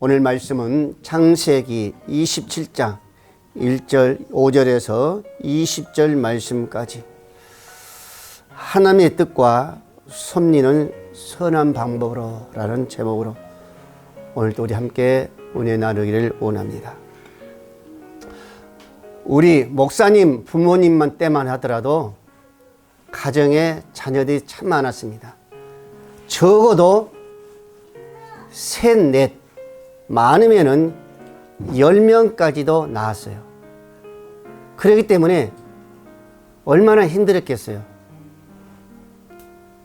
오늘 말씀은 창세기 27장 1절 5절에서 20절 말씀까지 하나님의 뜻과 섭리는 선한 방법으로 라는 제목으로 오늘도 우리 함께 은혜 나누기를 원합니다. 우리 목사님 부모님만 때만 하더라도 가정에 자녀들이 참 많았습니다. 적어도 셋, 넷, 많으면은 10명까지도 낳았어요. 그렇기 때문에 얼마나 힘들었겠어요.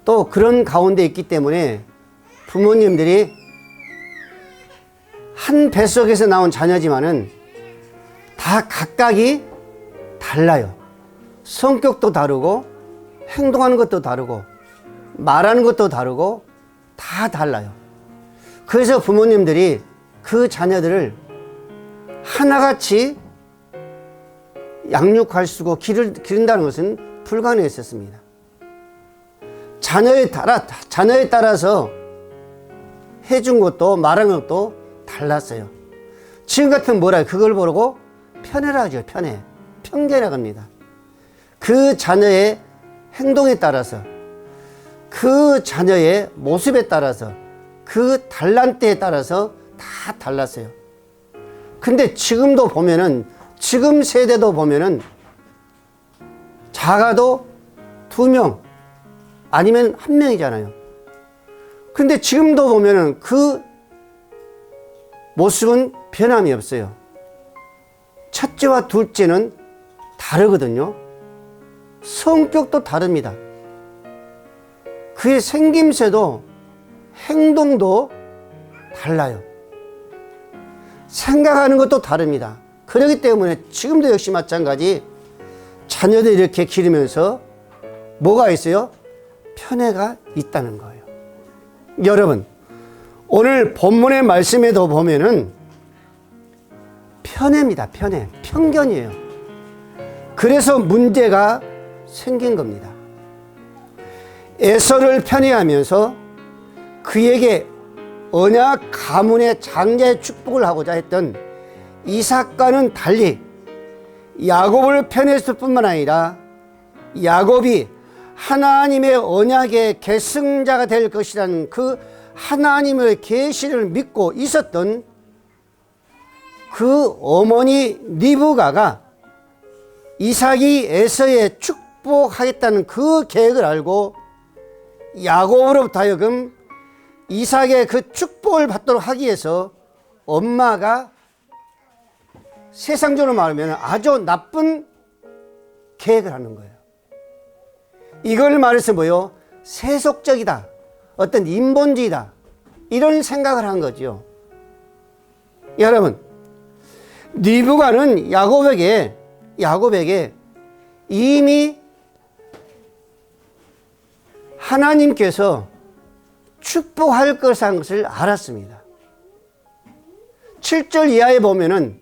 또 그런 가운데 있기 때문에 부모님들이 한 뱃속에서 나온 자녀지만은 다 각각이 달라요. 성격도 다르고 행동하는 것도 다르고 말하는 것도 다르고 다 달라요. 그래서 부모님들이 그 자녀들을 하나같이 양육할 수 있고 기른다는 것은 불가능했었습니다. 자녀에 따라서 해준 것도 말한 것도 달랐어요. 지금 같은 뭐라 그걸 보고 편애라 하죠. 편견이라고 합니다. 그 자녀의 행동에 따라서, 그 자녀의 모습에 따라서, 그 달란트에 따라서 다 달랐어요. 근데 지금도 보면은, 지금 세대도 보면은 작아도 2명 아니면 1명이잖아요. 근데 지금도 보면은 그 모습은 변함이 없어요. 첫째와 둘째는 다르거든요. 성격도 다릅니다. 그의 생김새도 행동도 달라요. 생각하는 것도 다릅니다. 그렇기 때문에 지금도 역시 마찬가지 자녀들 이렇게 기르면서 뭐가 있어요? 편애가 있다는 거예요. 여러분, 오늘 본문의 말씀에도 보면은 편애입니다. 편견이에요. 그래서 문제가 생긴 겁니다. 에서를 편애하면서 그에게 언약 가문의 장자의 축복을 하고자 했던 이삭과는 달리 야곱을 편애했을 뿐만 아니라 야곱이 하나님의 언약의 계승자가 될 것이라는 그 하나님의 계시를 믿고 있었던 그 어머니 리브가가 이삭이 에서에 축복하겠다는 그 계획을 알고 야곱으로부터 하여금 이삭의 그 축복을 받도록 하기 위해서 엄마가 세상적으로 말하면 아주 나쁜 계획을 하는 거예요. 이걸 말해서 뭐요? 세속적이다. 어떤 인본주의다. 이런 생각을 한 거죠. 여러분, 리브가는 야곱에게 이미 하나님께서 축복할 것을 알았습니다. 7절 이하에 보면은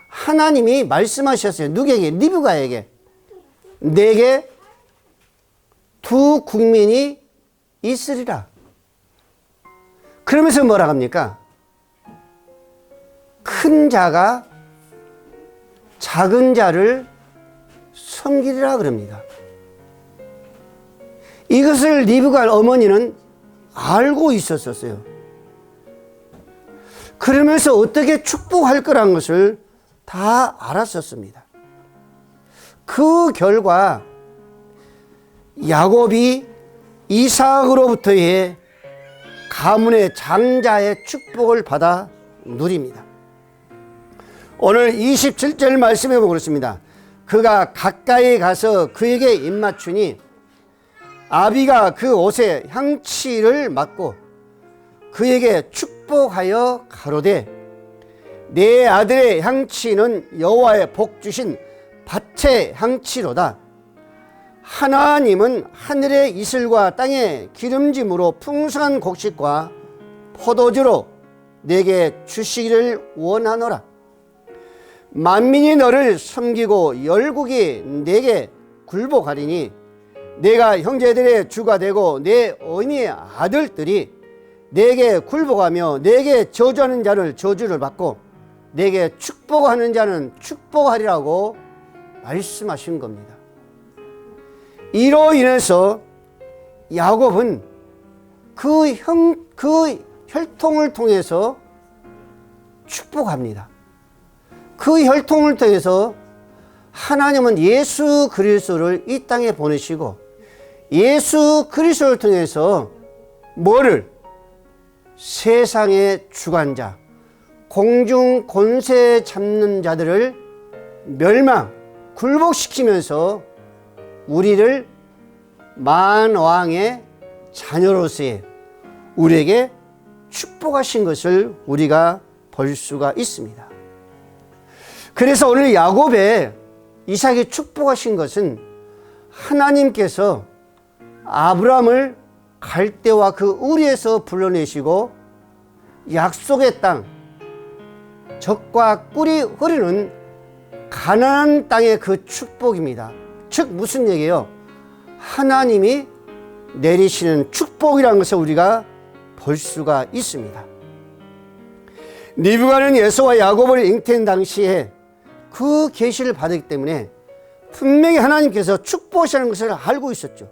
하나님이 말씀하셨어요. 누구에게? 리브가에게. 내게 2 국민이 있으리라. 그러면서 뭐라 합니까? 큰 자가 작은 자를 섬기리라 그럽니다. 이것을 리브가 어머니는 알고 있었어요. 그러면서 어떻게 축복할 거란 것을 다 알았었습니다. 그 결과 야곱이 이삭으로부터의 가문의 장자의 축복을 받아 누립니다. 오늘 27절 말씀해 보고 그렇습니다. 그가 가까이 가서 그에게 입맞추니 아비가 그 옷에 향취를 맡고 그에게 축복하여 가로되 내 아들의 향취는 여호와의 복 주신 밭의 향취로다. 하나님은 하늘의 이슬과 땅의 기름짐으로 풍성한 곡식과 포도주로 내게 주시기를 원하노라. 만민이 너를 섬기고 열국이 내게 굴복하리니 내가 형제들의 주가 되고 내 어미의 아들들이 내게 굴복하며 내게 저주하는 자를 저주를 받고 내게 축복하는 자는 축복하리라고 말씀하신 겁니다. 이로 인해서 야곱은 그 혈통을 통해서 축복합니다. 그 혈통을 통해서 하나님은 예수 그리스도를 이 땅에 보내시고 예수 그리스도를 통해서 뭐를? 세상의 주관자, 공중 권세 잡는 자들을 멸망, 굴복시키면서 우리를 만왕의 자녀로서의 우리에게 축복하신 것을 우리가 볼 수가 있습니다. 그래서 오늘 야곱의 이삭이 축복하신 것은 하나님께서 아브라함을 갈대와 그 우리에서 불러내시고 약속의 땅, 젖과 꿀이 흐르는 가나안 땅의 그 축복입니다. 즉 무슨 얘기예요? 하나님이 내리시는 축복이라는 것을 우리가 볼 수가 있습니다. 리브가는 에서와 야곱을 잉태한 당시에 그 계시를 받았기 때문에 분명히 하나님께서 축복하시는 것을 알고 있었죠.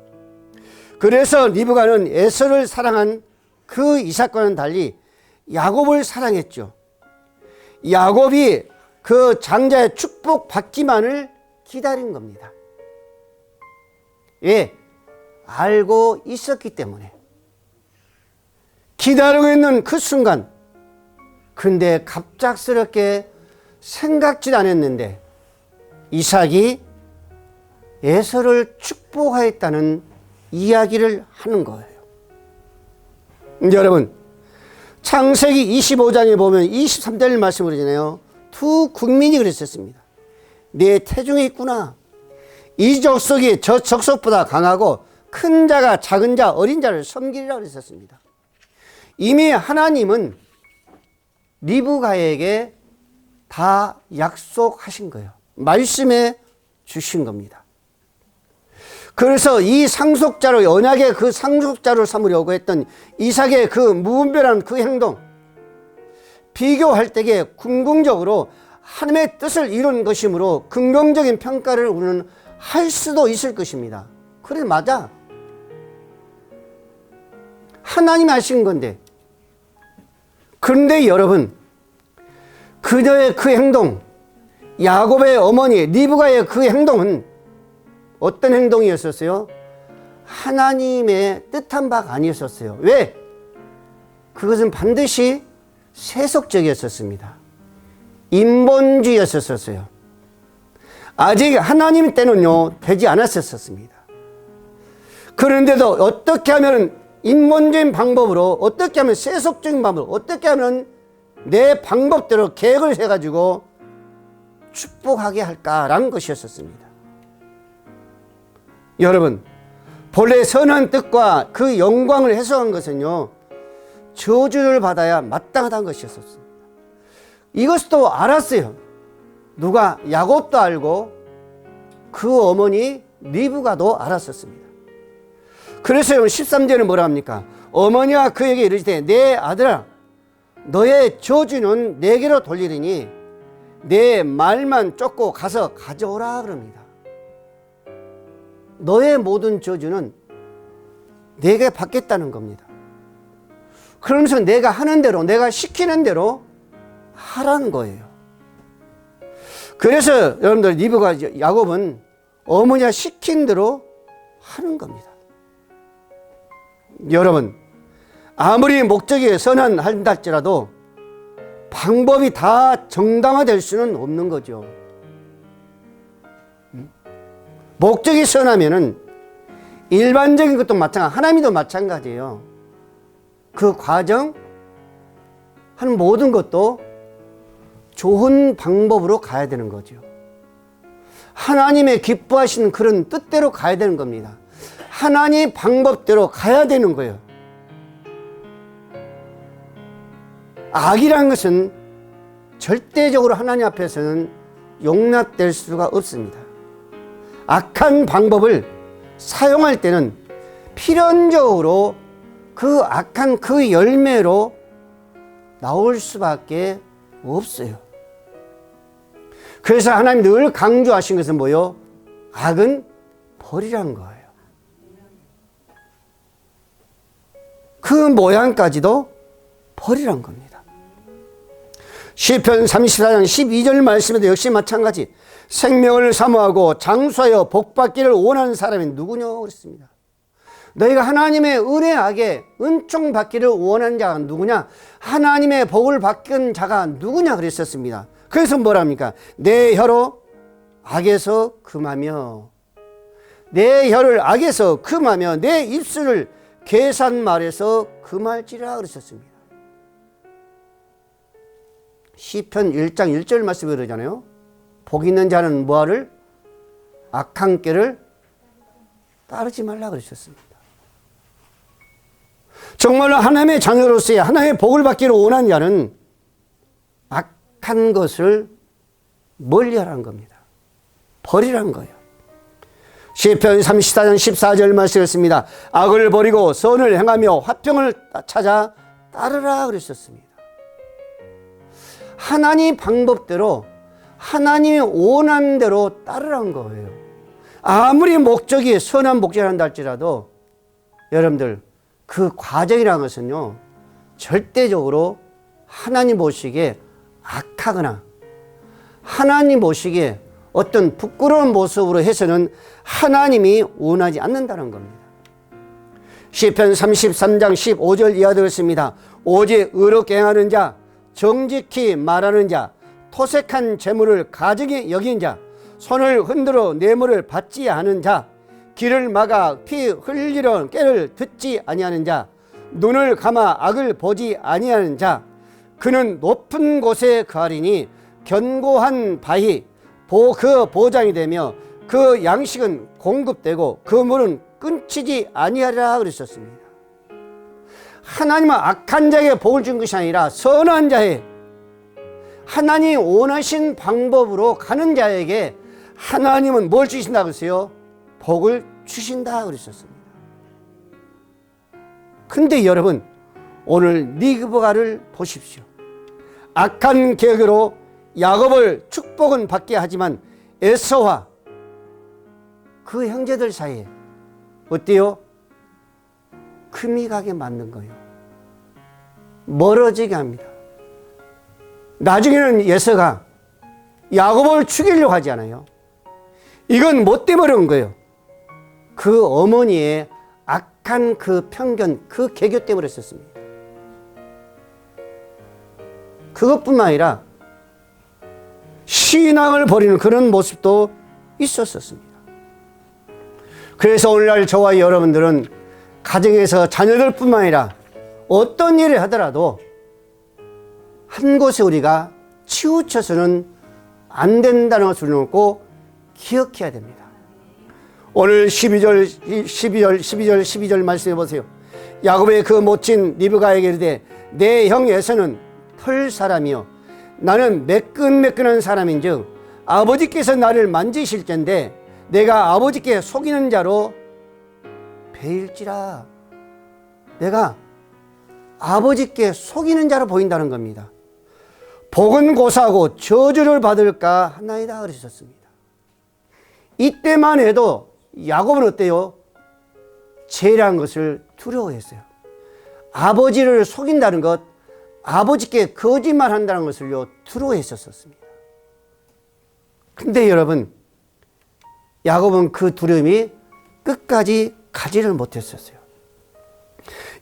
그래서 리브가는 에서를 사랑한 그 이삭과는 달리 야곱을 사랑했죠. 야곱이 그 장자의 축복 받기만을 기다린 겁니다. 왜? 알고 있었기 때문에. 기다리고 있는 그 순간, 근데 갑작스럽게 생각지도 않았는데 이삭이 에서를 축복하였다는 이야기를 하는 거예요. 여러분, 창세기 25장에 보면 23절 말씀을 하잖아요. 두 국민이 그랬었습니다. 내 태중에 있구나. 이 족속이 저 족속보다 강하고 큰 자가 작은 자 어린 자를 섬기리라 그랬었습니다. 이미 하나님은 리브가에게 다 약속하신 거예요. 말씀해 주신 겁니다. 그래서 이 상속자로 언약의 그 상속자로 삼으려고 했던 이삭의 그 무분별한 그 행동, 비교할 때에 궁극적으로 하나님의 뜻을 이룬 것이므로 긍정적인 평가를 우리는 할 수도 있을 것입니다. 그래, 맞아. 하나님이 하신 건데. 그런데 여러분, 그녀의 그 행동, 야곱의 어머니 리브가의 그 행동은 어떤 행동이었었어요? 하나님의 뜻한 바가 아니었었어요. 왜? 그것은 반드시 세속적이었었습니다. 인본주의였었어요. 아직 하나님 때는요 되지 않았었습니다. 그런데도 어떻게 하면 인본적인 방법으로, 어떻게 하면 세속적인 방법으로, 어떻게 하면 내 방법대로 계획을 해가지고 축복하게 할까라는 것이었습니다. 여러분, 본래 선한 뜻과 그 영광을 해석한 것은요 저주를 받아야 마땅하다는 것이었습니다. 이것도 알았어요. 누가? 야곱도 알고 그 어머니 리브가도 알았었습니다. 그래서 13절에 뭐라 합니까? 어머니가 그에게 이르시되 내 아들아 너의 저주는 내게로 돌리리니 내 말만 쫓고 가서 가져오라 그럽니다. 너의 모든 저주는 내게 받겠다는 겁니다. 그러면서 내가 하는 대로, 내가 시키는 대로 하라는 거예요. 그래서 여러분들 리브가 야곱은 어머니가 시킨 대로 하는 겁니다. 여러분, 아무리 목적이 선한한다 할지라도 방법이 다 정당화될 수는 없는 거죠. 목적이 선하면은 일반적인 것도 마찬가지, 하나님도 마찬가지예요. 그 과정, 하는 모든 것도 좋은 방법으로 가야 되는 거죠. 하나님의 기뻐하시는 그런 뜻대로 가야 되는 겁니다. 하나님 방법대로 가야 되는 거예요. 악이라는 것은 절대적으로 하나님 앞에서는 용납될 수가 없습니다. 악한 방법을 사용할 때는 필연적으로 그 악한 그 열매로 나올 수밖에 없어요. 그래서 하나님 늘 강조하신 것은 뭐요? 악은 버리라는 거예요. 그 모양까지도 버리라는 겁니다. 시편 34장 12절 말씀에도 역시 마찬가지. 생명을 사모하고 장수하여 복받기를 원하는 사람이 누구냐 그랬습니다. 너희가 하나님의 은혜하게 은총 받기를 원하는 자가 누구냐? 하나님의 복을 받은 자가 누구냐 그랬었습니다. 그래서 뭐랍니까? 내 혀로 악에서 금하며, 내 혀를 악에서 금하며 내 입술을 계산말에서 금할지라 그랬었습니다. 시편 1장 1절 말씀이 그러잖아요. 복 있는 자는 뭐를? 악한 꾀를 따르지 말라 그러셨습니다. 정말로 하나님의 자녀로서의 하나님의 복을 받기를 원하는 자는 악한 것을 멀리하라는 겁니다. 버리라는 거예요. 시편 34장 14절 말씀이었습니다. 악을 버리고 선을 행하며 화평을 찾아 따르라 그러셨습니다. 하나님 방법대로 하나님이 원하는 대로 따르라는 거예요. 아무리 목적이 선한 목적을 한다 할지라도 여러분들 그 과정이라는 것은요, 절대적으로 하나님 보시기에 악하거나 하나님 보시기에 어떤 부끄러운 모습으로 해서는 하나님이 원하지 않는다는 겁니다. 시편 33장 15절 이하 되었습니다. 오직 의롭게 행하는 자, 정직히 말하는 자, 토색한 재물을 가증히 여긴 자, 손을 흔들어 뇌물을 받지 않은 자, 길을 막아 피 흘리려 꾀를 듣지 아니하는 자, 눈을 감아 악을 보지 아니하는 자, 그는 높은 곳에 거하리니 견고한 바위 그 보장이 되며 그 양식은 공급되고 그 물은 끊치지 아니하리라 그러셨습니다. 하나님은 악한 자에게 복을 준 것이 아니라 선한 자에, 하나님이 원하신 방법으로 가는 자에게 하나님은 뭘 주신다고 했어요? 복을 주신다 그러셨습니다. 근데 여러분, 오늘 리브가를 보십시오. 악한 계획으로 야곱을 축복은 받게 하지만 에서와 그 형제들 사이에 어때요? 금이 가게 만든 거예요. 멀어지게 합니다. 나중에는 에서가 야곱을 죽이려고 하지 않아요. 이건 뭐 때문에 그런 거예요? 그 어머니의 악한 그 편견, 그 개교 때문에 했었습니다. 그것뿐만 아니라 신앙을 버리는 그런 모습도 있었습니다. 그래서 오늘날 저와 여러분들은 가정에서 자녀들뿐만 아니라 어떤 일을 하더라도 한 곳에 우리가 치우쳐서는 안 된다는 것을 꼭 기억해야 됩니다. 오늘 12절 말씀해 보세요. 야곱의 그 모친 리브가에게 이르되 내 형 에서는 털 사람이요 나는 매끈매끈한 사람인즉 아버지께서 나를 만지실 텐데 내가 아버지께 속이는 자로 배일지라. 내가 아버지께 속이는 자로 보인다는 겁니다. 복은 고사하고 저주를 받을까 하나이다 그러셨습니다. 이때만 해도 야곱은 어때요? 죄라는 것을 두려워했어요. 아버지를 속인다는 것, 아버지께 거짓말한다는 것을요 두려워했었습니다. 근데 여러분, 야곱은 그 두려움이 끝까지 가지를 못했었어요.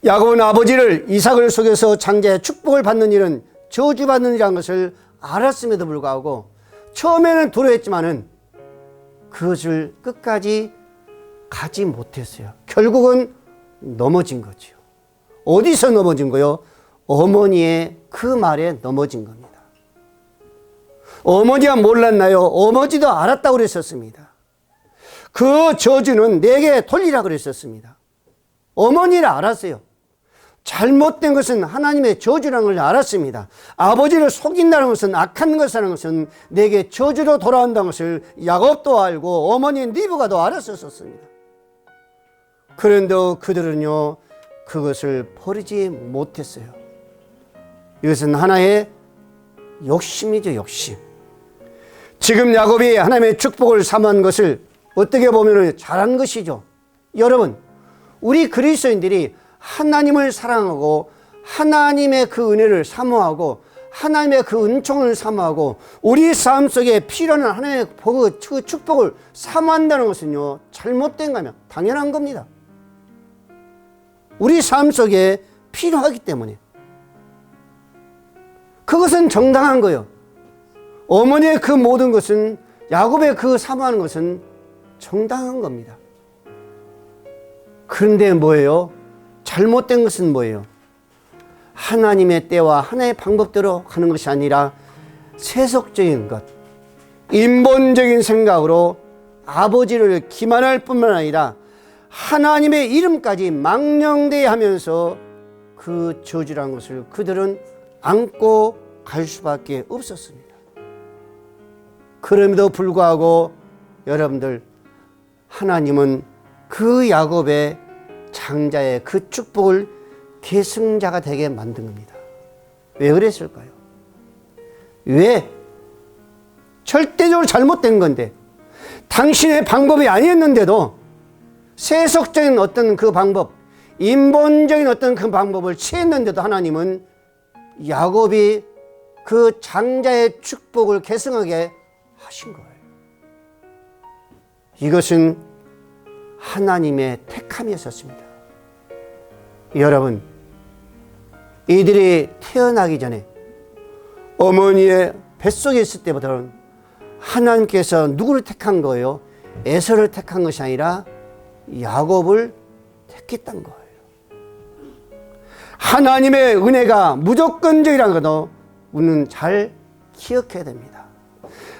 야곱은 아버지를 이삭을 속여서 장자의 축복을 받는 일은 저주받는 일이라는 것을 알았음에도 불구하고 처음에는 두려워했지만은 그것을 끝까지 가지 못했어요. 결국은 넘어진 거죠. 어디서 넘어진 거요? 어머니의 그 말에 넘어진 겁니다. 어머니가 몰랐나요? 어머니도 알았다고 그랬었습니다. 그 저주는 내게 돌리라 그랬었습니다. 어머니를 알았어요. 잘못된 것은 하나님의 저주라는 걸 알았습니다. 아버지를 속인다는 것은 악한 것이라는 것은 내게 저주로 돌아온다는 것을 야곱도 알고 어머니 리브가도 알았었습니다. 그런데 그들은요 그것을 버리지 못했어요. 이것은 하나의 욕심이죠, 욕심. 지금 야곱이 하나님의 축복을 삼은 것을 어떻게 보면 잘한 것이죠. 여러분, 우리 그리스도인들이 하나님을 사랑하고 하나님의 그 은혜를 사모하고 하나님의 그 은총을 사모하고 우리 삶 속에 필요한 하나님의 그 축복을 사모한다는 것은요, 잘못된 거면 당연한 겁니다. 우리 삶 속에 필요하기 때문에 그것은 정당한 거예요. 어머니의 그 모든 것은, 야곱의 그 사모하는 것은 정당한 겁니다. 그런데 뭐예요? 잘못된 것은 뭐예요? 하나님의 때와 하나님의 방법대로 가는 것이 아니라 세속적인 것, 인본적인 생각으로 아버지를 기만할 뿐만 아니라 하나님의 이름까지 망령되게 하면서 그 저주란 것을 그들은 안고 갈 수밖에 없었습니다. 그럼에도 불구하고 여러분들, 하나님은 그 야곱의 장자의 그 축복을 계승자가 되게 만든 겁니다. 왜 그랬을까요? 왜? 절대적으로 잘못된 건데, 당신의 방법이 아니었는데도 세속적인 어떤 그 방법, 인본적인 어떤 그 방법을 취했는데도 하나님은 야곱이 그 장자의 축복을 계승하게 하신 거예요. 이것은 하나님의 택함이었습니다. 여러분, 이들이 태어나기 전에 어머니의 뱃속에 있을 때부터는 하나님께서 누구를 택한 거예요? 에서를 택한 것이 아니라 야곱을 택했던 거예요. 하나님의 은혜가 무조건적이라는 것도 우리는 잘 기억해야 됩니다.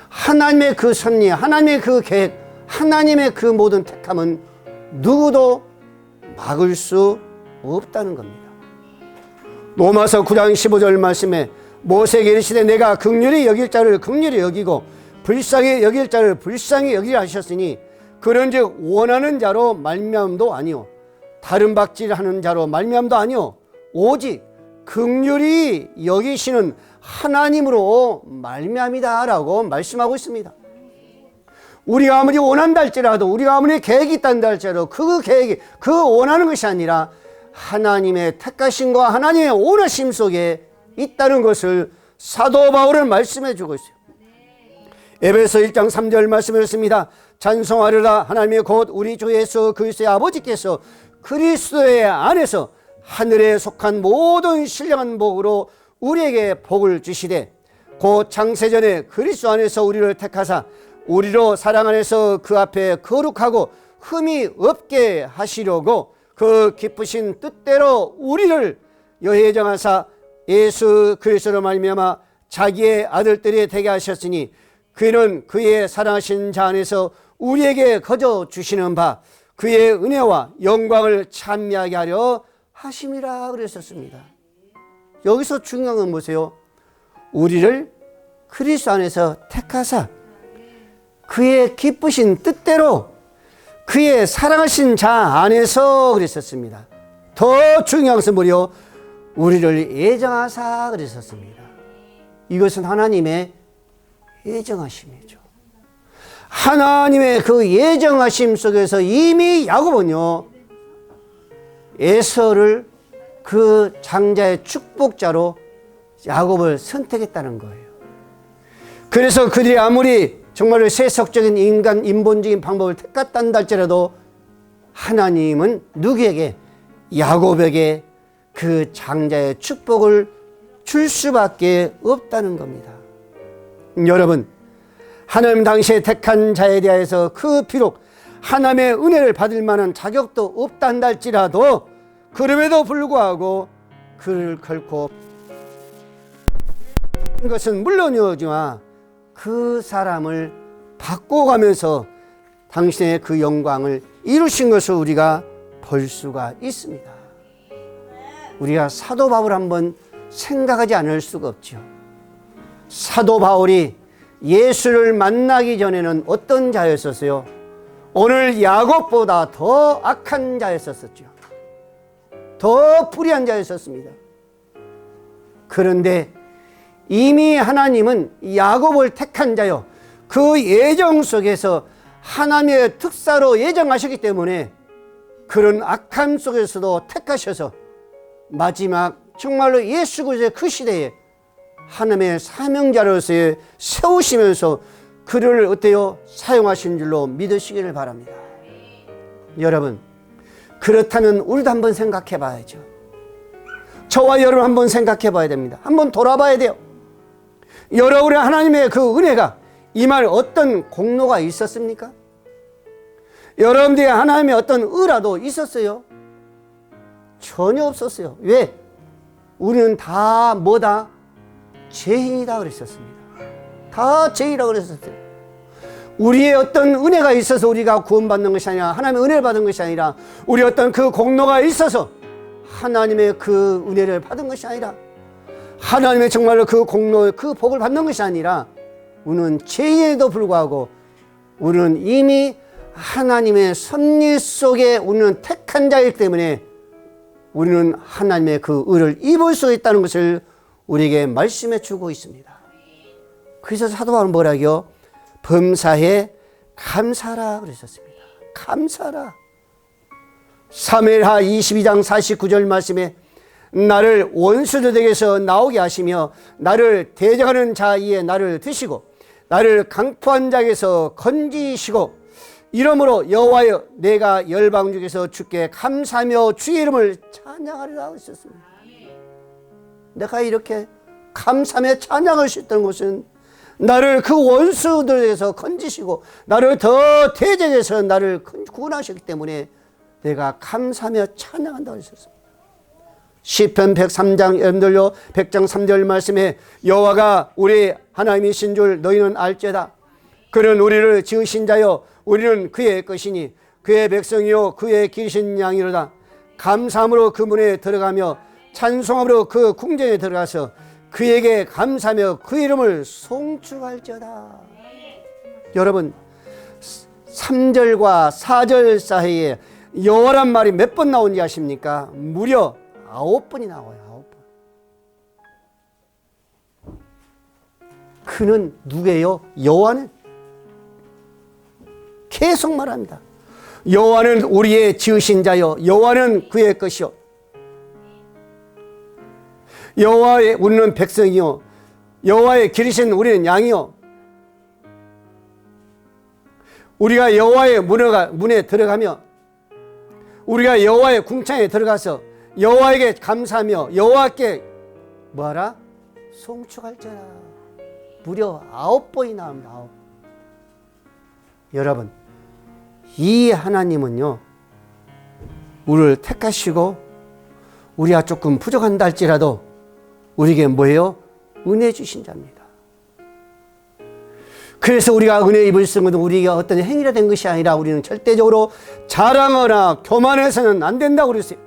하나님의 그 섭리, 하나님의 그 계획, 하나님의 그 모든 택함은 누구도 막을 수 없다는 겁니다. 로마서 9장 15절 말씀에 모세에게 이르시되 내가 긍휼히 여길 자를 긍휼히 여기고 불쌍히 여길 자를 불쌍히 여기라 하셨으니 그런즉 원하는 자로 말미암도 아니요 다른 박질하는 자로 말미암도 아니요 오직 긍휼히 여기시는 하나님으로 말미암이다라고 말씀하고 있습니다. 우리가 아무리 원한다 할지라도, 우리가 아무리 계획이 있단다 할지라도 그 계획이, 그 원하는 것이 아니라 하나님의 택하심과 하나님의 원하심 속에 있다는 것을 사도 바울은 말씀해 주고 있어요. 에베소 1장 3절 말씀하셨습니다. 찬송하리라 하나님의 곧 우리 주 예수 그리스도의 아버지께서 그리스도의 안에서 하늘에 속한 모든 신령한 복으로 우리에게 복을 주시되 곧 창세전에 그리스도 안에서 우리를 택하사 우리로 사랑 안에서 그 앞에 거룩하고 흠이 없게 하시려고 그 기쁘신 뜻대로 우리를 여해정하사 예수 그리스도로 말미암아 자기의 아들들이 되게 하셨으니 그는 그의 사랑하신 자 안에서 우리에게 거저 주시는 바 그의 은혜와 영광을 찬미하게 하려 하심이라 그랬었습니다. 여기서 중요한 건 뭐세요? 우리를 그리스도 안에서 택하사 그의 기쁘신 뜻대로 그의 사랑하신 자 안에서 그랬었습니다. 더 중요한 것은 뭐요? 우리를 예정하사 그랬었습니다. 이것은 하나님의 예정하심이죠. 하나님의 그 예정하심 속에서 이미 야곱은요 에서를 그 장자의 축복자로 야곱을 선택했다는 거예요. 그래서 그들이 아무리 정말로 세속적인 인간 인본적인 방법을 택했단다 할지라도 하나님은 누구에게? 야곱에게 그 장자의 축복을 줄 수밖에 없다는 겁니다. 여러분, 하나님 당시에 택한 자에 대해서 그 비록 하나님의 은혜를 받을 만한 자격도 없단다 할지라도 그럼에도 불구하고 그를 결코 것은 물론이오지만 그 사람을 바꿔가면서 당신의 그 영광을 이루신 것을 우리가 볼 수가 있습니다. 우리가 사도 바울 한번 생각하지 않을 수가 없죠. 사도 바울이 예수를 만나기 전에는 어떤 자였었어요? 오늘 야곱보다 더 악한 자였었죠. 더 불의한 자였었습니다. 그런데 이미 하나님은 야곱을 택한 자요, 그 예정 속에서 하나님의 특사로 예정하셨기 때문에 그런 악함 속에서도 택하셔서 마지막 정말로 예수 그리스도의 그 시대에 하나님의 사명자로서 세우시면서 그를 어때요? 사용하신 줄로 믿으시기를 바랍니다. 여러분, 그렇다면 우리도 한번 생각해 봐야죠. 저와 여러분 한번 생각해 봐야 됩니다. 한번 돌아봐야 돼요. 여러분의 하나님의 그 은혜가 임할 어떤 공로가 있었습니까? 여러분들의 하나님의 어떤 의라도 있었어요? 전혀 없었어요. 왜? 우리는 다 뭐다? 죄인이다 그랬었습니다. 다 죄인이라고 그랬었어요. 우리의 어떤 은혜가 있어서 우리가 구원받는 것이 아니라, 하나님의 은혜를 받은 것이 아니라, 우리 어떤 그 공로가 있어서 하나님의 그 은혜를 받은 것이 아니라, 하나님의 정말로 그 공로, 그 복을 받는 것이 아니라, 우리는 죄인에도 불구하고 우리는 이미 하나님의 섭리 속에 우리는 택한 자이기 때문에 우리는 하나님의 그 의를 입을 수 있다는 것을 우리에게 말씀해 주고 있습니다. 그래서 사도 바울은 뭐라고요? 범사에 감사라 그랬었습니다. 감사라. 사무엘하 22장 49절 말씀에 나를 원수들에게서 나오게 하시며 나를 대적하는 자의 나를 드시고 나를 강포한 자에게서 건지시고 이러므로 여호와여 내가 열방 중에서 주께 감사하며 주의 이름을 찬양하리라 하셨습니다. 내가 이렇게 감사하며 찬양할 수 있다는 것은 나를 그 원수들에게서 건지시고 나를 더 대적해서 나를 구원하셨기 때문에 내가 감사하며 찬양한다고 하셨습니다. 시편 103장 여러분들요 100장 3절 말씀에 여호와가 우리 하나님이신 줄 너희는 알지어다. 그는 우리를 지으신 자요 우리는 그의 것이니 그의 백성이요 그의 기르신 양이로다. 감사함으로 그 문에 들어가며 찬송함으로 그 궁전에 들어가서 그에게 감사하며 그 이름을 송축할지어다. 여러분 3절과 4절 사이에 여호와란 말이 몇 번 나오는지 아십니까? 무려 9번이 나와요. 9번. 그는 누구예요? 여호와는 계속 말합니다. 여호와는 우리의 지으신 자요 여호와는 그의 것이요 여호와의 우리는 백성이요 여호와의 기르신 우리는 양이요. 우리가 여호와의 문에 들어가며 우리가 여호와의 궁창에 들어가서 여호와에게 감사하며 여호와께 뭐하라? 송축할지어다. 무려 9번이 나옵니다. 9번. 여러분 이 하나님은요 우리를 택하시고 우리가 조금 부족한다 할지라도 우리에게 뭐예요? 은혜 주신 자입니다. 그래서 우리가 은혜 입을 수 있는 것은 우리가 어떤 행위가 된 것이 아니라 우리는 절대적으로 자랑하거나 교만해서는 안 된다고 그랬어요.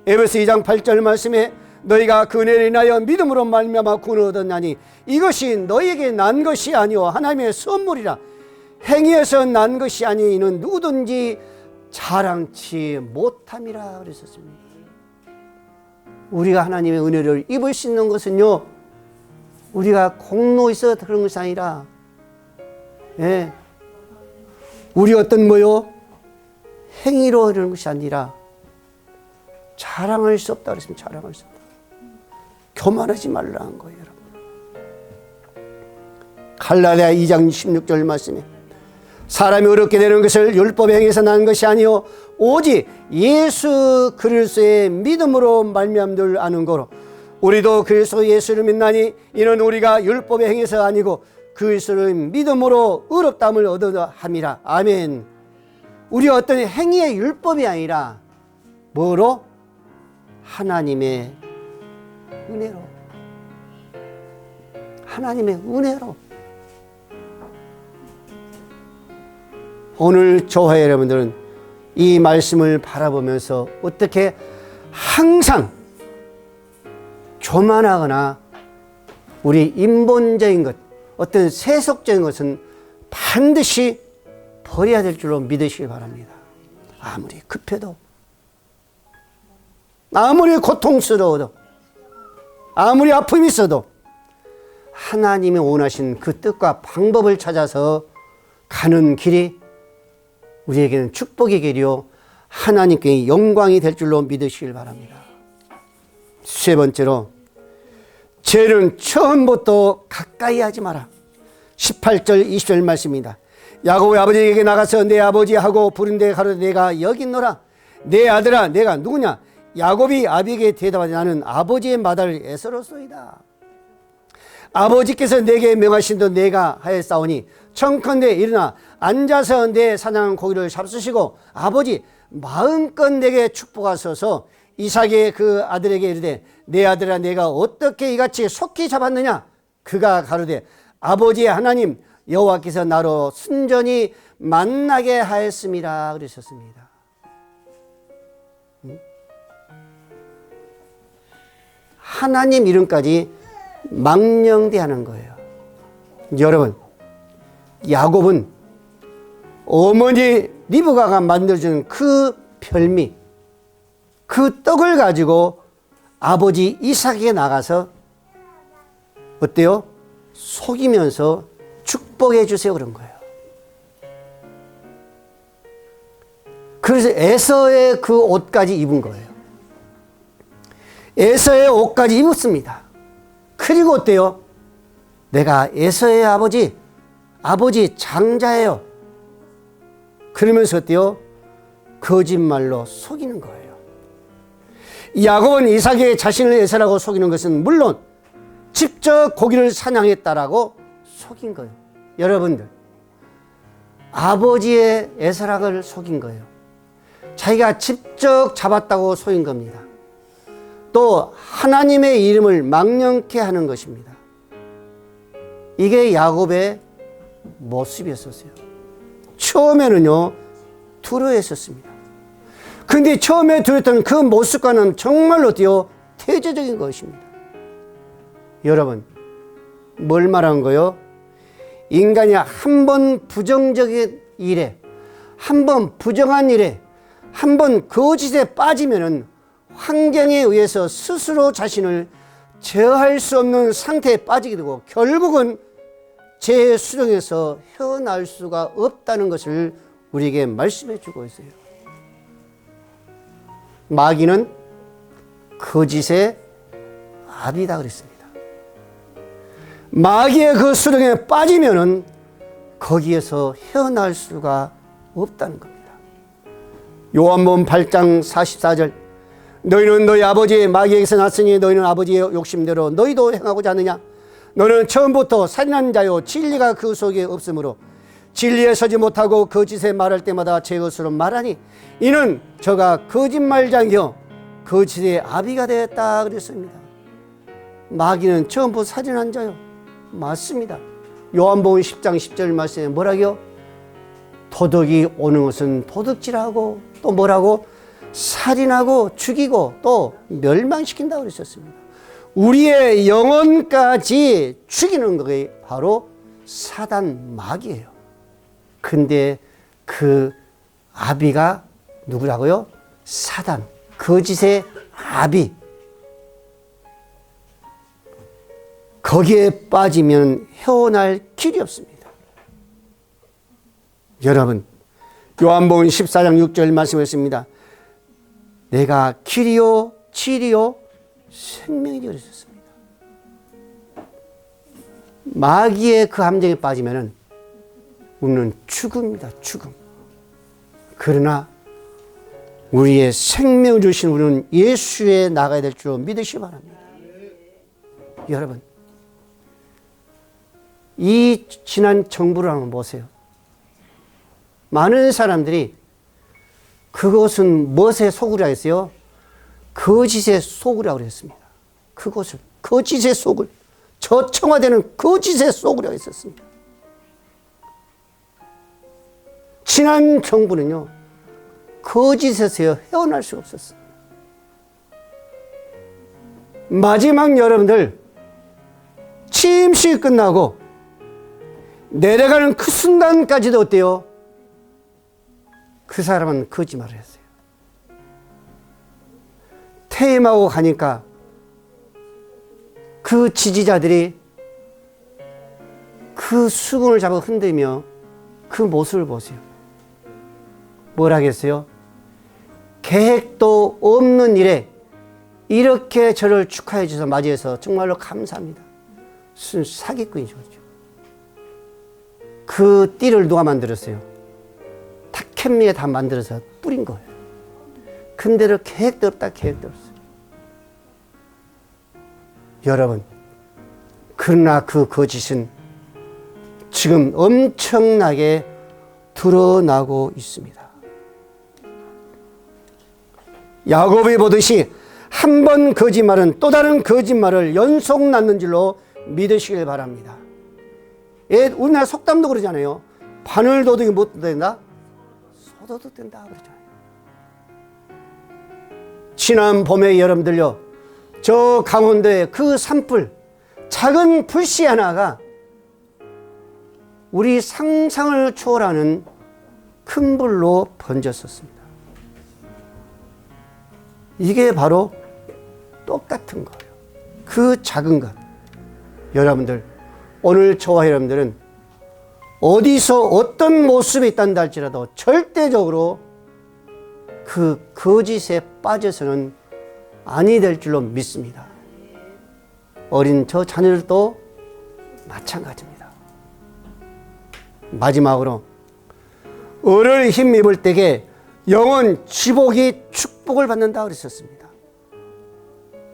에베소 2장 8절 말씀에 너희가 그 은혜를 인하여 믿음으로 말미암아 구원을 얻었나니 이것이 너희에게 난 것이 아니오 하나님의 선물이라. 행위에서 난 것이 아니 이는 누구든지 자랑치 못함이라 그랬었습니다. 우리가 하나님의 은혜를 입을 수 있는 것은요 우리가 공로 있어서 그런 것이 아니라 우리 어떤 뭐요 행위로 이런 것이 아니라 자랑할 수 없다 그랬습니다. 자랑할 수 없다. 교만하지 말라는 거예요. 여러분. 갈라디아 2장 16절 말씀에 사람이 어렵게 되는 것을 율법에 행해서 난 것이 아니요 오직 예수 그리스도의 믿음으로 말미암은 줄 아는 거로 우리도 그리스도 예수를 믿나니 이는 우리가 율법에 행해서 아니고 그리스도를 믿음으로 의롭다함을 얻어 함이라. 아멘. 우리 어떤 행위의 율법이 아니라 뭐로? 하나님의 은혜로. 하나님의 은혜로. 오늘 저와 여러분들은 이 말씀을 바라보면서 어떻게 항상 교만하거나 우리 인본적인 것, 어떤 세속적인 것은 반드시 버려야 될 줄로 믿으시기 바랍니다. 아무리 급해도 아무리 고통스러워도, 아무리 아픔이 있어도 하나님이 원하신 그 뜻과 방법을 찾아서 가는 길이 우리에게는 축복의 길이요 하나님께 영광이 될 줄로 믿으시길 바랍니다. 세 번째로, 죄는 처음부터 가까이 하지 마라. 18절 20절 말씀입니다. 야곱의 아버지에게 나가서 내 아버지하고 부른데 가로되 내가 여기 있노라. 내 아들아 내가 누구냐? 야곱이 아비에게 대답하되 나는 아버지의 맏아들 에서로소이다. 아버지께서 내게 명하신 대로 내가 하였사오니 청컨대 일어나 앉아서 내 사냥한 고기를 잡수시고 아버지 마음껏 내게 축복하소서. 이삭의 그 아들에게 이르되 내 아들아 내가 어떻게 이같이 속히 잡았느냐? 그가 가로되 아버지의 하나님 여호와께서 나로 순전히 만나게 하였습니다. 그러셨습니다. 하나님 이름까지 망령대하는 거예요. 여러분, 야곱은 어머니 리브가가 만들어준 그 별미, 그 떡을 가지고 아버지 이삭에게 나가서 어때요? 속이면서 축복해 주세요 그런 거예요. 그래서 에서의 그 옷까지 입은 거예요. 에서의 옷까지 입었습니다. 그리고 어때요? 내가 에서의 아버지 장자예요. 그러면서 어때요? 거짓말로 속이는 거예요. 야곱은 이삭에게 자신을 에서라고 속이는 것은 물론 직접 고기를 사냥했다라고 속인 거예요. 여러분들, 아버지의 에서락을 속인 거예요. 자기가 직접 잡았다고 속인 겁니다. 또 하나님의 이름을 망령케 하는 것입니다. 이게 야곱의 모습이었었어요. 처음에는요 두려워했었습니다. 근데 처음에 두려웠던 그 모습과는 정말로 태저적인 것입니다. 여러분, 뭘 말한 거요? 인간이 한 번 부정적인 일에, 한 번 부정한 일에, 한 번 거짓에 빠지면은 환경에 의해서 스스로 자신을 제어할 수 없는 상태에 빠지게 되고 결국은 죄의 수렁에서 헤어나올 수가 없다는 것을 우리에게 말씀해 주고 있어요. 마귀는 거짓의 아비다 그랬습니다. 마귀의 그 수렁에 빠지면은 거기에서 헤어나올 수가 없다는 겁니다. 요한복음 8장 44절, 너희는 너희 아버지의 마귀에게서 났으니 너희는 아버지의 욕심대로 너희도 행하고자 하느냐? 너는 처음부터 살인한 자요 진리가 그 속에 없으므로 진리에 서지 못하고 거짓에 말할 때마다 제 것으로 말하니 이는 저가 거짓말장이요 거짓의 아비가 되었다 그랬습니다. 마귀는 처음부터 살인한 자요. 맞습니다. 요한복음 10장 10절 말씀에 뭐라고요? 도둑이 오는 것은 도둑질하고 또 뭐라고? 살인하고 죽이고 또 멸망시킨다고 그랬었습니다. 우리의 영혼까지 죽이는 것이 바로 사단 마귀예요. 근데 그 아비가 누구라고요? 사단, 거짓의 아비. 거기에 빠지면 헤어날 길이 없습니다. 여러분, 요한복음 14장 6절 말씀했습니다. 내가 길이요 진리요 생명이지 그랬었습니다. 마귀의 그 함정에 빠지면은 우리는 죽음입니다. 죽음. 그러나 우리의 생명을 주신 우리는 예수에 나가야 될 줄 믿으시기 바랍니다. 여러분, 이 지난 정부를 한번 보세요. 많은 사람들이 그것은 무엇에 속으라 했어요? 거짓에 속으라고 했습니다. 그것을 거짓에 속을, 저 청와대는 거짓에 속으라고 했었습니다. 지난 정부는요 거짓에서 헤어날 수가 없었어요. 마지막 여러분들 취임식이 끝나고 내려가는 그 순간까지도 어때요? 그 사람은 거짓말을 했어요. 퇴임하고 가니까 그 지지자들이 그 수건을 잡아 흔들며 그 모습을 보세요. 뭘 하겠어요? 계획도 없는 일에 이렇게 저를 축하해 주셔서 맞이해서 정말로 감사합니다. 사기꾼이죠. 그 띠를 누가 만들었어요? 탁현미에 다 만들어서 뿌린 거예요. 근데도 계획도 없다, 계획도 없어요. 여러분, 그러나 그 거짓은 지금 엄청나게 드러나고 있습니다. 야곱이 보듯이 한 번 거짓말은 또 다른 거짓말을 연속 낳는 줄로 믿으시길 바랍니다. 우리나라 속담도 그러잖아요. 바늘 도둑이 못 된다? 소도둑 된다 그러잖아요. 지난 봄에 여러분들요, 저 강원도의 그 산불, 작은 불씨 하나가 우리 상상을 초월하는 큰 불로 번졌었습니다. 이게 바로 똑같은 거예요. 그 작은 것. 여러분들, 오늘 저와 여러분들은 어디서 어떤 모습이 있단다 할지라도 절대적으로 그 거짓에 빠져서는 아니 될 줄로 믿습니다. 어린 저 자녀들도 마찬가지입니다. 마지막으로, 을을 힘입을 때에 영원 지복이 축복을 받는다 그랬었습니다.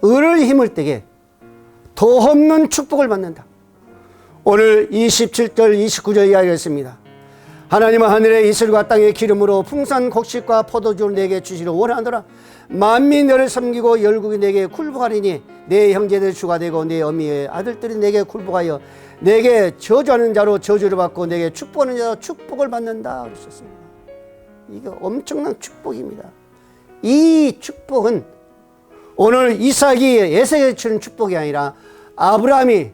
을을 힘을 때에 더 없는 축복을 받는다. 오늘 27절 29절 이야기했습니다. 하나님은 하늘의 이슬과 땅의 기름으로 풍산 곡식과 포도주를 내게 주시려 원하노라. 만민이 너를 섬기고 열국이 내게 굴복하리니 내 형제들 주가 되고 내 어미의 아들들이 내게 굴복하여 내게 저주하는 자로 저주를 받고 내게 축복하는 자로 축복을 받는다 그러셨습니다. 이게 엄청난 축복입니다. 이 축복은 오늘 이삭이 에세게 주는 축복이 아니라 아브라함이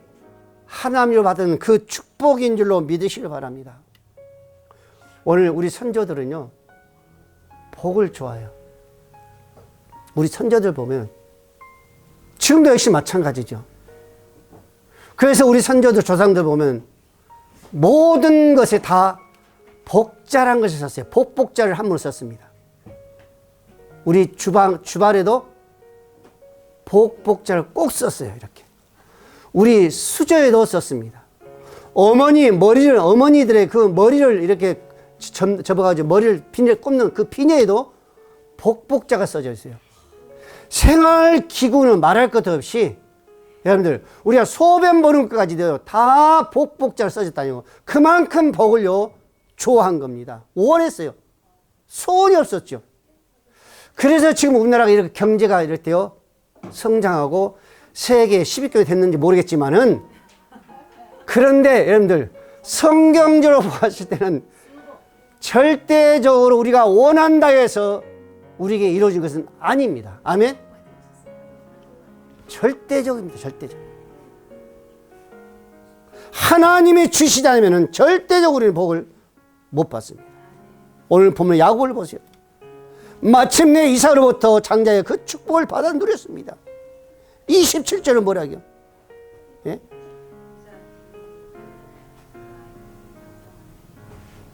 하나님으로 받은 그 축복인 줄로 믿으시길 바랍니다. 오늘 우리 선조들은요, 복을 좋아해요. 우리 선조들 보면 지금도 역시 마찬가지죠. 그래서 우리 선조들 조상들 보면 모든 것에 다 복자란 것을 썼어요. 복자를 한문을 썼습니다. 우리 주발에도 복자를 꼭 썼어요. 이렇게. 우리 수저에도 썼습니다. 어머니들의 그 머리를 이렇게 접어가지고 머리를 비닐 꼽는 그 비닐에도 복자가 써져 있어요. 생활기구는 말할 것도 없이 여러분들, 우리가 소변 보는 것까지도 다 복자를 써졌다니요. 그만큼 복을요 좋아한 겁니다. 원했어요. 소원이 없었죠. 그래서 지금 우리나라가 이렇게 경제가 이렇게요 성장하고 세계 10위권이 됐는지 모르겠지만은, 그런데 여러분들 성경적으로 봤을 때는 절대적으로 우리가 원한다 해서 우리에게 이루어진 것은 아닙니다. 아멘? 절대적입니다. 절대적. 하나님이 주시지 않으면 절대적으로 우리는 복을 못 받습니다. 오늘 보면 야곱을 보세요. 마침내 이삭으로부터 장자의 그 축복을 받아 누렸습니다. 27절은 뭐라고요? 예?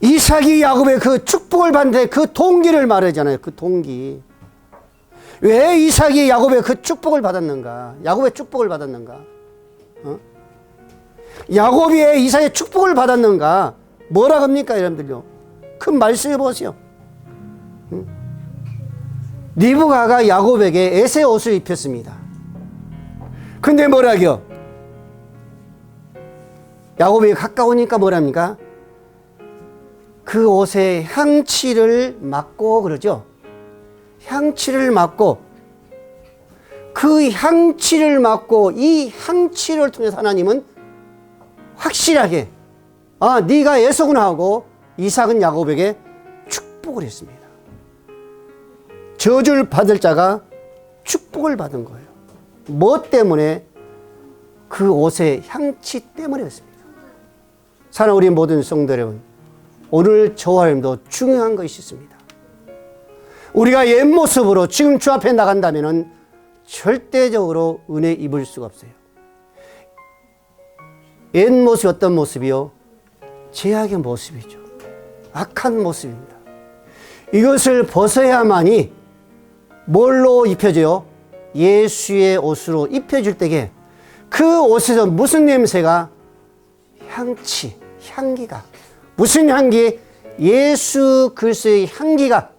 이삭이 야곱의 그 축복을 받는데 그 동기를 말하잖아요. 그 동기. 왜 이삭이 야곱의 그 축복을 받았는가? 야곱의 축복을 받았는가? 야곱이 왜 이삭의 축복을 받았는가? 뭐라 합니까, 여러분들요? 큰 말씀해 보세요. 리브가가 야곱에게 에세 옷을 입혔습니다. 근데 뭐라고요? 야곱이 가까우니까 뭐랍니까? 그 옷에 향취를 맡고 그러죠. 향취를 맡고, 그 향취를 맡고 이 향취를 통해서 하나님은 확실하게 네가 에서구나 하고 이삭은 야곱에게 축복을 했습니다. 저주를 받을 자가 축복을 받은 거예요. 뭐 때문에? 그 옷의 향취 때문이었습니다. 사랑하는 우리 모든 성도 여러분, 오늘 저와 여러분도 중요한 것이 있습니다. 우리가 옛 모습으로 지금 주 앞에 나간다면 절대적으로 은혜 입을 수가 없어요. 옛 모습이 어떤 모습이요? 죄악의 모습이죠. 악한 모습입니다. 이것을 벗어야만이 뭘로 입혀져요? 예수의 옷으로 입혀줄 때에 그 옷에서 무슨 냄새가? 향기가. 무슨 향기? 예수 그리스도의 향기가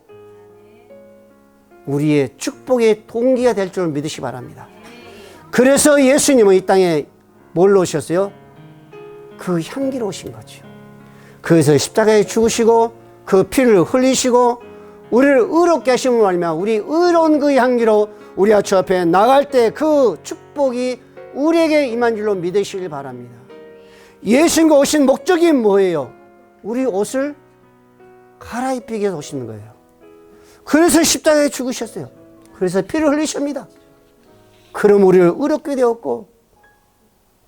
우리의 축복의 동기가 될 줄 믿으시 바랍니다. 그래서 예수님은 이 땅에 뭘로 오셨어요? 그 향기로 오신 거죠. 그래서 십자가에 죽으시고 그 피를 흘리시고 우리를 의롭게 하심을 말미암아 우리 의로운 그 향기로 우리가 주 앞에 나갈 때 그 축복이 우리에게 임한 줄로 믿으시길 바랍니다. 예수님과 오신 목적이 뭐예요? 우리 옷을 갈아입히기 위해서 오시는 거예요. 그래서 십자가에 죽으셨어요. 그래서 피를 흘리십니다. 그럼 우리를 의롭게 되었고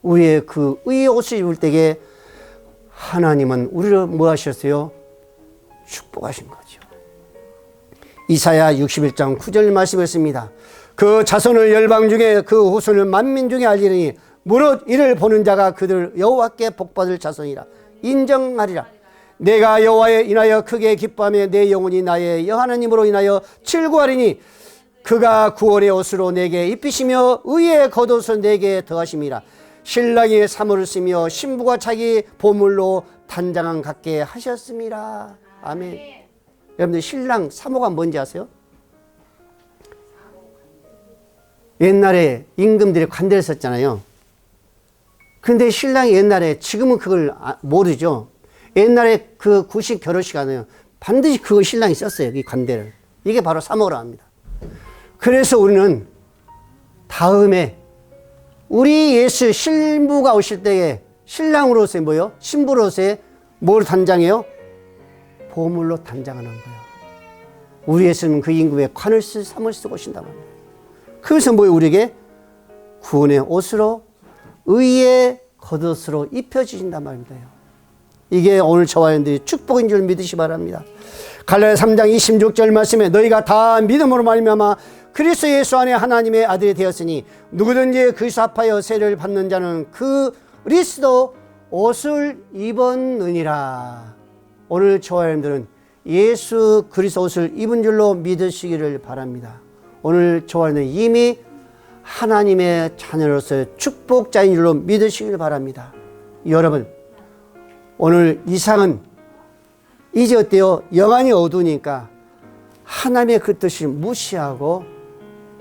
우리의 그 의의 옷을 입을 때에 하나님은 우리를 뭐 하셨어요? 축복하신 거죠. 이사야 61장 9절 말씀했습니다. 그 자손을 열방 중에 그 후손을 만민 중에 알리니 무릇 이를 보는 자가 그들 여호와께 복받을 자손이라 인정하리라. 내가 여호와에 인하여 크게 기뻐하며 내 영혼이 나의 여하나님으로 인하여 즐거워하리니 그가 구원의 옷으로 내게 입히시며 의의 겉옷을 내게 더하심이라. 신랑이 사모를 쓰며 신부가 자기 보물로 단장한 같게 하셨습니다. 아멘. 여러분들 신랑 사모가 뭔지 아세요? 옛날에 임금들이 관대를 썼잖아요. 근데 신랑이 옛날에, 지금은 그걸 모르죠. 옛날에 그 구식 결혼식 하네요. 반드시 그거 신랑이 썼어요. 이 관대를. 이게 바로 사모라 합니다. 그래서 우리는 다음에 우리 예수 신부가 오실 때에 신랑으로서의 뭐요? 신부로서의 뭘 단장해요? 보물로 단장하는 거예요. 우리 예수는 그 임금의 관을 삼을 쓰고 오신단 말이에요. 그래서 뭐예요? 우리에게 구원의 옷으로 의의 겉옷으로 입혀주신단 말입니다. 이게 오늘 저와 여러분들이 축복인 줄 믿으시 바랍니다. 갈라디아 3장 26절 말씀에 너희가 다 믿음으로 말미암아 그리스도 예수 안에 하나님의 아들이 되었으니 누구든지 그리스도 합하여 세례를 받는 자는 그 그리스도 옷을 입었느니라. 오늘 저와 여러분들은 예수 그리스도 옷을 입은 줄로 믿으시기를 바랍니다. 오늘 저와 여러분들은 이미 하나님의 자녀로서의 축복자인 줄로 믿으시길 바랍니다. 여러분, 오늘 이상은 이제 어때요? 영안이 어두우니까 하나님의 그 뜻을 무시하고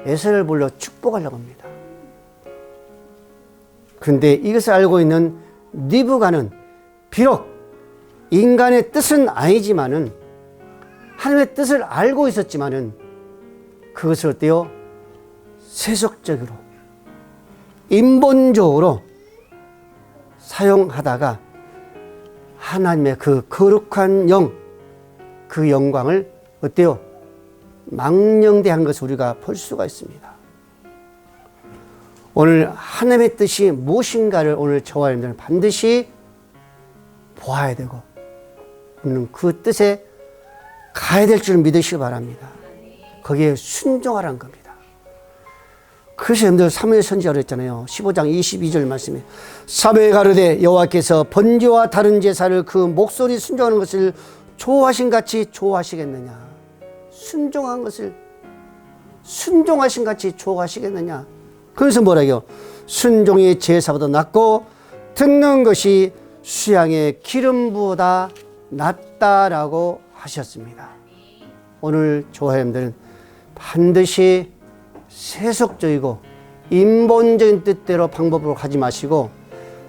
에서를 불러 축복하려고 합니다. 그런데 이것을 알고 있는 니브가는 비록 인간의 뜻은 아니지만은 하나님의 뜻을 알고 있었지만은 그것을 어때요? 세속적으로 인본적으로 사용하다가 하나님의 그 거룩한 영, 그 영광을 어때요? 망령되한 것을 우리가 볼 수가 있습니다. 오늘 하나님의 뜻이 무엇인가를 오늘 저와 여러분들은 반드시 보아야 되고 우리는 그 뜻에 가야 될 줄 믿으시기 바랍니다. 거기에 순종하라는 겁니다. 그래서 여러분들 사무엘 선지자로 했잖아요. 15장 22절 말씀에 사무엘 가로되 여호와께서 번제와 다른 제사를 그 목소리 순종하는 것을 좋아하신 같이 좋아하시겠느냐. 순종한 것을 순종하신 같이 좋아하시겠느냐. 그래서 뭐라고요? 순종이 제사보다 낫고 듣는 것이 수양의 기름보다 낫다라고 하셨습니다. 오늘 조화님들은 반드시 세속적이고 인본적인 뜻대로 방법으로 가지 마시고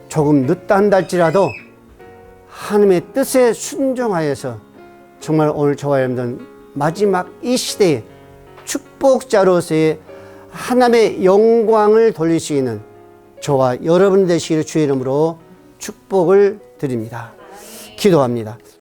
조금 늦다 한다 할지라도 하나님의 뜻에 순종하여서 정말 오늘 저와 여러분들은 마지막 이 시대에 축복자로서의 하나님의 영광을 돌릴 수 있는 저와 여러분 되시기를 주의 이름으로 축복을 드립니다. 기도합니다.